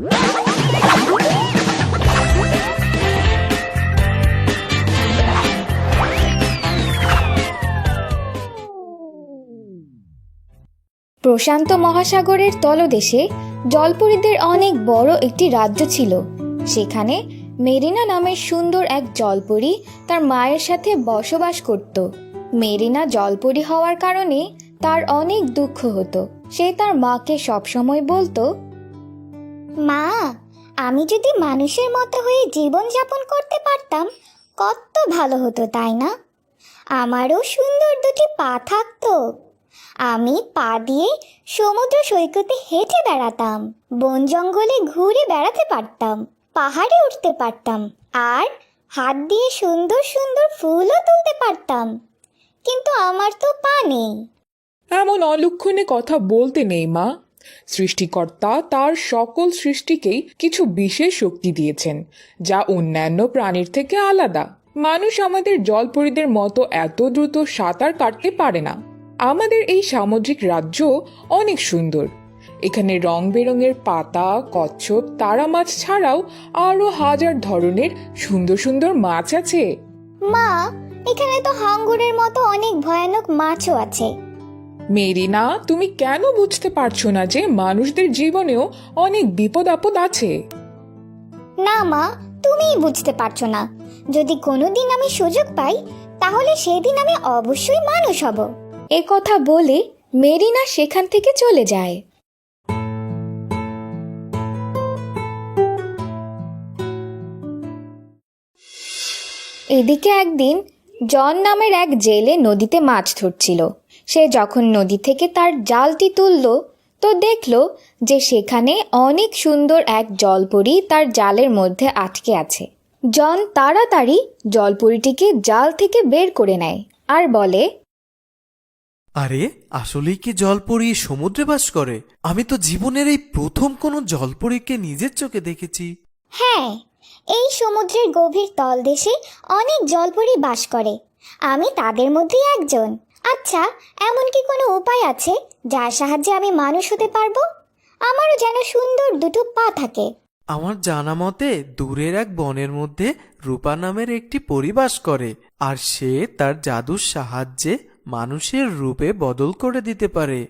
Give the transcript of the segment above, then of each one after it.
প্রশান্ত মহাসাগরের তলদেশে জলপরীদের অনেক বড় একটি রাজ্য ছিল। সেখানে মেরিনা নামের সুন্দর এক জলপরী তার মায়ের সাথে বসবাস করত। মেরিনা জলপরী হওয়ার কারণে তার অনেক দুঃখ হতো। সে তার মাকে সবসময় বলতো, মা, আমি যদি মানুষের মতো হয়ে জীবন যাপন করতে পারতাম কত ভালো হতো, তাই না? আমারও সুন্দর দুটি পা থাকতো। আমি পা দিয়ে সমুদ্র সৈকতে হেঁটে বেড়াতাম, বন জঙ্গলে ঘুরে বেড়াতে পারতাম, পাহাড়ে উঠতে পারতাম, আর হাত দিয়ে সুন্দর সুন্দর ফুলও তুলতে পারতাম। কিন্তু আমার তো পা নেই। এমন অলক্ষণে কথা বলতে নেই মা। সৃষ্টিকর্তা তার সকল সৃষ্টিকেই কিছু বিশেষ শক্তি দিয়েছেন, যা অন্যান্য প্রাণীর থেকে আলাদা। মানুষ আমাদের জলপরীদের মতো এত দ্রুত সাঁতার কাটতে পারে না। আমাদের এই সামুদ্রিক রাজ্য অনেক সুন্দর। এখানে রং বেরঙের পাতা, কচ্ছপ, তারা মাছ ছাড়াও আরো হাজার ধরনের সুন্দর সুন্দর মাছ আছে। মা, এখানে তো হাঙ্গরের মতো অনেক ভয়ানক মাছও আছে। মেরিনা, তুমি কেন বুঝতে পারছো না যে মানুষদের জীবনেও অনেক বিপদ আপদ আছে? না মা, তুমিই বুঝতে পারছো না। যদি কোনোদিন আমি সুযোগ পাই, তাহলে সেদিন আমি অবশ্যই মানুষ হব। এ কথা বলে মেরিনা সেখান থেকে চলে যায়। এদিকে একদিন জন নামের এক জেলে নদীতে মাছ ধরছিল। সে যখন নদী থেকে তার জালটি তুলল, তো দেখল যে সেখানে অনেক সুন্দর এক জলপরী তার জালের মধ্যে আটকে আছে। জন তাড়াতাড়ি জলপরীটিকে জাল থেকে বের করে নেয় আর বলে, আরে, আসলেই কি জলপরী সমুদ্রে বাস করে? আমি তো জীবনের এই প্রথম কোনো জলপরীকে নিজের চোখে দেখেছি। হ্যাঁ, এই সমুদ্রের গভীর তলদেশে অনেক জলপরী বাস করে। আমি তাদের মধ্যেই একজন। আচ্ছা, এমন কি কোনো উপায় আছে যার সাহায্যে আমি মানুষ হতে পারবো? আমারও যেন সুন্দর দুটো পা থাকে। আমার জানা মতে দূরের এক বনের মধ্যে রূপা নামের একটি পরী বাস করে, আর সে তার জাদুর সাহায্যে মানুষের রূপে বদল করে দিতে পারে।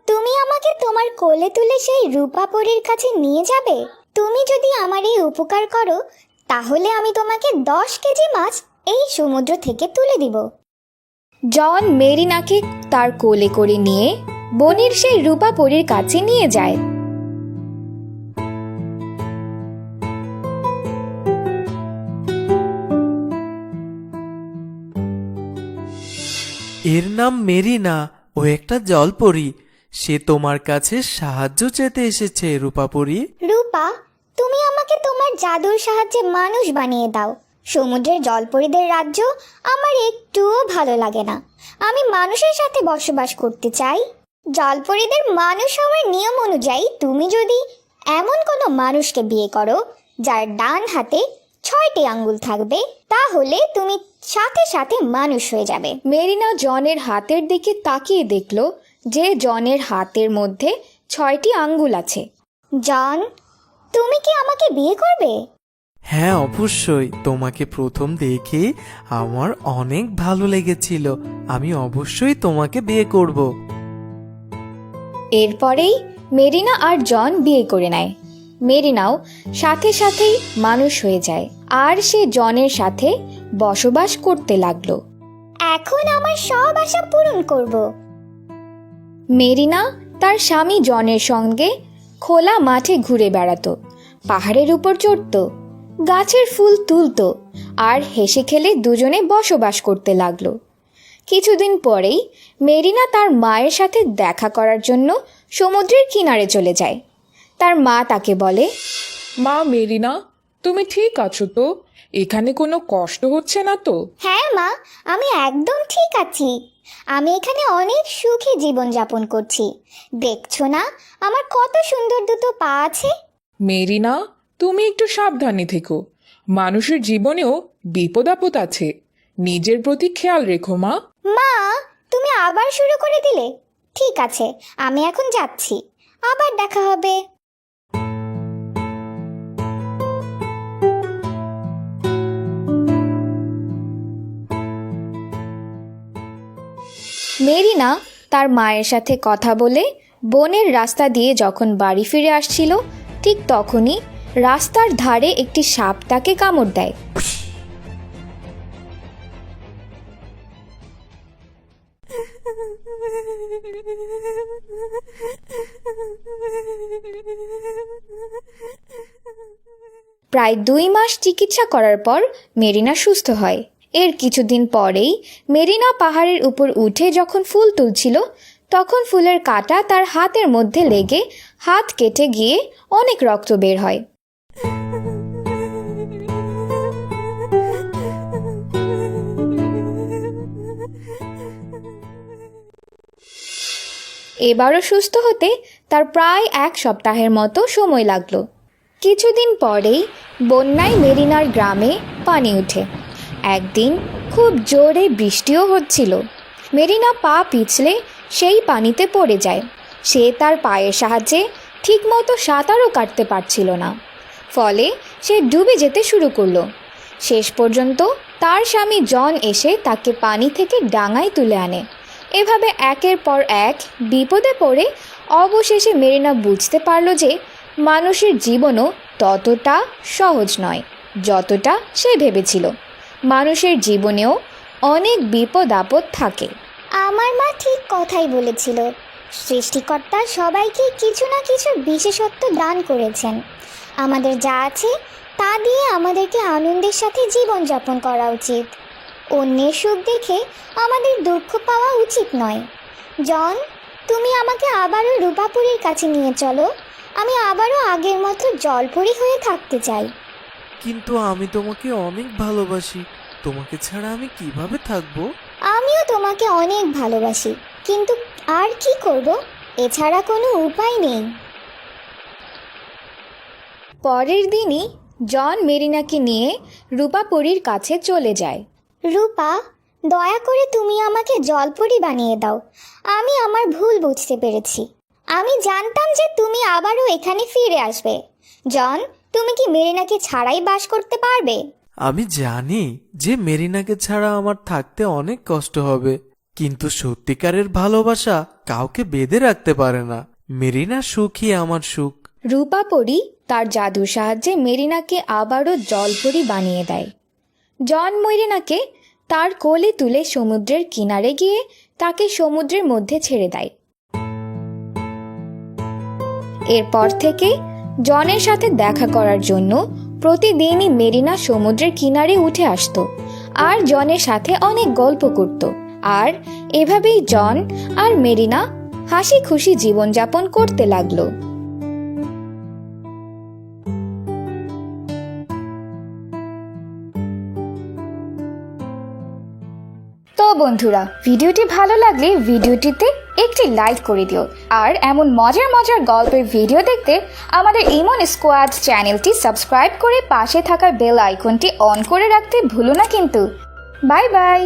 তুমি আমাকে তোমার কোলে তুলে সেই রূপা পরীর কাছে নিয়ে যাবে? তুমি যদি আমার এই উপকার করো, তাহলে আমি তোমাকে 10 কেজি মাছ এই সমুদ্র থেকে তুলে দিব। জন মেরিনাকে তার কোলে করে নিয়ে বনের সেই রূপা পরীর কাছে নিয়ে যায়। এর নাম মেরিনা, ও একটা জলপরী। সে তোমার কাছে সাহায্য চেতে এসেছে রূপাপরী। রূপা, তুমি আমাকে তোমার জাদুর সাহায্যে মানুষ বানিয়ে দাও। সমুদ্রের জলপরীদের রাজ্য আমার একটুও ভালো লাগে না। আমি মানুষের সাথে বসবাস করতে চাই। জলপরীদের মানুষ হওয়ার নিয়ম অনুযায়ী তুমি যদি এমন কোনো মানুষকে বিয়ে করো যার ডান হাতে 6টি আঙ্গুল থাকবে, তাহলে তুমি সাথে সাথে মানুষ হয়ে যাবে। মেরিনা জনের হাতের দিকে তাকিয়ে দেখল যে জনের হাতের মধ্যে 6টি আঙ্গুল আছে। জন, তুমি কি আমাকে বিয়ে করবে? হ্যাঁ, অবশ্যই। তোমাকে প্রথম দেখে আমার অনেক ভালো লেগেছিল। আমি অবশ্যই তোমাকে বিয়ে করব। এরপরেই মেরিনা আর জন বিয়ে করে নেয়। মেরিনাও সাথে সাথেই মানুষ হয়ে যায় আর সে জনের সাথে বসবাস করতে লাগলো। এখন আমার সব আশা পূরণ করব। মেরিনা তার স্বামী জনের সঙ্গে খোলা মাঠে ঘুরে বেড়াতো, পাহাড়ের উপর চড়তো, গাছের ফুল তুলতো আর হেসে খেলে দুজনে বসবাস করতে লাগলো। কিছুদিন পরেই মেরিনা তার মায়ের সাথে দেখা করার জন্য সমুদ্রের কিনারে চলে যায়। তার মা তাকে বলে, মা মেরিনা, তুমি ঠিক আছো তো? এখানে কোনো কষ্ট হচ্ছে না তো? হ্যাঁ মা, আমি একদম ঠিক আছি। আমি এখানে অনেক সুখী জীবন যাপন করছি। দেখছো না আমার কত সুন্দর দুটো পা আছে? মেরিনা, তুমি একটু সাবধানে থেকো। মানুষের জীবনেও বিপদ আপদ আছে। নিজের প্রতি খেয়াল রেখো মা। মা, তুমি আবার শুরু করে দিলে। ঠিক আছে, আমি এখন যাচ্ছি। আবার দেখা হবে। মেরিনা তার মায়ের সাথে কথা বলে বনের রাস্তা দিয়ে যখন বাড়ি ফিরে আসছিল, ঠিক তখনই রাস্তার ধারে একটি সাপ তাকে কামড় দেয়। প্রায় 2 মাস চিকিৎসা করার পর মেরিনা সুস্থ হয়। এর কিছুদিন পরেই মেরিনা পাহাড়ের উপর উঠে যখন ফুল তুলছিল, তখন ফুলের কাঁটা তার হাতের মধ্যে লেগে হাত কেটে গিয়ে অনেক রক্ত বের হয়। এবারও সুস্থ হতে তার প্রায় 1 সপ্তাহের মতো সময় লাগলো। কিছুদিন পরেই বন্যায় মেরিনার গ্রামে পানি ওঠে। একদিন খুব জোরে বৃষ্টিও হচ্ছিল। মেরিনা পা পিছলে সেই পানিতে পড়ে যায়। সে তার পায়ের সাহায্যে ঠিকমতো সাঁতারও কাটতে পারছিল না, ফলে সে ডুবে যেতে শুরু করলো। শেষ পর্যন্ত তার স্বামী জন এসে তাকে পানি থেকে ডাঙায় তুলে আনে। এভাবে একের পর এক বিপদে পড়ে অবশেষে মেরিনা বুঝতে পারল যে মানুষের জীবনও ততটা সহজ নয় যতটা সে ভেবেছিল। মানুষের জীবনেও অনেক বিপদ আপদ থাকে। আমার মা ঠিক কথাই বলেছিল। সৃষ্টিকর্তা সবাইকে কিছু না কিছু বিশেষত্ব দান করেছেন। আমাদের যা আছে তা দিয়ে আমাদেরকে আনন্দের সাথে জীবনযাপন করা উচিত। অন্যের সুখ দেখে আমাদের দুঃখ পাওয়া উচিত নয়। জন, তুমি আমাকে আবারও রূপাপুরীর কাছে নিয়ে চলো। আমি আবারও আগের মতো জলপরি হয়ে থাকতে চাই। কিন্তু আমি তোমাকে অনেক ভালোবাসি, তোমাকে ছাড়া আমি কিভাবে থাকবো? আমিও তোমাকে অনেক ভালোবাসি, কিন্তু আর কি করব? এছাড়া কোনো উপায় নেই। পরের দিনই জন মেরিনাকে নিয়ে রূপাপুরীর কাছে চলে যায়। রূপা, দয়া করে তুমি আমাকে জলপরি বানিয়ে দাও। আমি আমার ভুল বুঝতে পেরেছি। আমি জানতাম যে তুমি আবারও এখানে ফিরে আসবে। জন, তুমি কি মেরিনাকে ছাড়াই বাস করতে পারবে? আমি জানি যে মেরিনাকে ছাড়া আমার থাকতে অনেক কষ্ট হবে, কিন্তু সত্যিকারের ভালোবাসা কাউকে বেঁধে রাখতে পারে না। মেরিনা সুখই আমার সুখ। রূপাপরি তার জাদুর সাহায্যে মেরিনাকে আবারও জলপরি বানিয়ে দেয়। জন মেরিনাকে তার কোলে তুলে সমুদ্রের কিনারে গিয়ে তাকে সমুদ্রের মধ্যে ছেড়ে দেয়। এরপর থেকে জনের সাথে দেখা করার জন্য প্রতিদিনই মেরিনা সমুদ্রের কিনারে উঠে আসতো আর জনের সাথে অনেক গল্প করত। আর এভাবেই জন আর মেরিনা হাসি খুশি জীবনযাপন করতে লাগলো। তো বন্ধুরা, ভিডিওটি ভালো লাগলে ভিডিওটিতে একটি লাইক করে দিও। আর এমন মজার মজার গল্পের ভিডিও দেখতে আমাদের ইমন স্কোয়াড চ্যানেলটি সাবস্ক্রাইব করে পাশে থাকা বেল আইকনটি অন করে রাখতে ভুলো না কিন্তু। Bye bye.